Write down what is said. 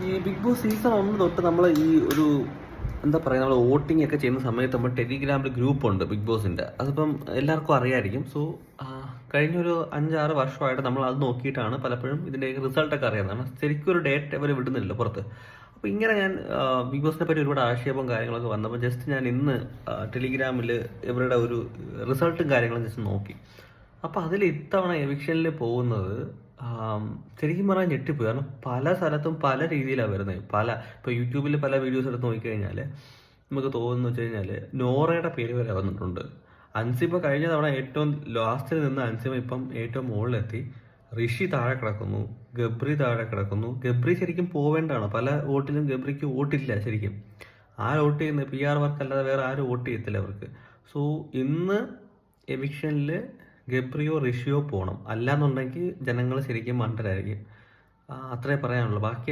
ഈ big boss season 1 തൊട്ട് നമ്മൾ ഈ ഒരു എന്താ പറയുക, നമ്മൾ വോട്ടിംഗ് ഒക്കെ ചെയ്യുന്ന സമയത്ത് നമ്മൾ ടെലിഗ്രാമിൽ ഗ്രൂപ്പുണ്ട് ബിഗ് ബോസിൻ്റെ. അതിപ്പം എല്ലാവർക്കും അറിയാമായിരിക്കും. സോ കഴിഞ്ഞൊരു 5-6 വർഷമായിട്ട് നമ്മൾ അത് നോക്കിയിട്ടാണ് പലപ്പോഴും ഇതിൻ്റെ റിസൾട്ടൊക്കെ അറിയാവുന്നത്. കാരണം ശരിക്കും ഒരു ഡേറ്റ് അവർ വിടുന്നില്ല പുറത്ത്. അപ്പോൾ ഇങ്ങനെ ഞാൻ ബിഗ് ബോസിനെ പറ്റി ഒരുപാട് ആക്ഷേപവും കാര്യങ്ങളൊക്കെ വന്നപ്പോൾ ജസ്റ്റ് ഞാൻ ഇന്ന് ടെലിഗ്രാമിൽ ഇവരുടെ ഒരു റിസൾട്ടും കാര്യങ്ങളും ജസ്റ്റ് നോക്കി. അപ്പോൾ അതിൽ ഇത്തവണ എവിക്ഷനിൽ പോകുന്നത് ശരിക്കും പറഞ്ഞാൽ ഞെട്ടിപ്പോയി. കാരണം പല സ്ഥലത്തും പല രീതിയിലാണ് വരുന്നത്. ഇപ്പോൾ യൂട്യൂബിൽ പല വീഡിയോസ് എടുത്ത് നോക്കിക്കഴിഞ്ഞാൽ നമുക്ക് തോന്നുന്നു വെച്ച് കഴിഞ്ഞാൽ നോറയുടെ പേര് വരെ വന്നിട്ടുണ്ട്. അൻസിബ കഴിഞ്ഞ തവണ ഏറ്റവും ലാസ്റ്റിൽ നിന്ന് അൻസിബ ഇപ്പം ഏറ്റവും മുകളിലെത്തി. ഋഷി താഴെ കിടക്കുന്നു, ഗബ്രി താഴെ കിടക്കുന്നു. ഗബ്രി ശരിക്കും പോവേണ്ടതാണ്. പല വോട്ടിലും ഗബ്രിക്ക് വോട്ടില്ല ശരിക്കും. വോട്ട് ചെയ്യുന്നത് PR വർക്ക് അല്ലാതെ വേറെ ആരും വോട്ട് ചെയ്യത്തില്ല അവർക്ക്. സോ ഇന്ന് എവിക്ഷനിൽ ഗബ്രിയോ ഋഷിയോ പോകണം. അല്ലാന്നുണ്ടെങ്കിൽ ജനങ്ങൾ ശരിക്കും മണ്ടരായിരിക്കും. അത്രേ പറയാനുള്ളൂ. ബാക്കി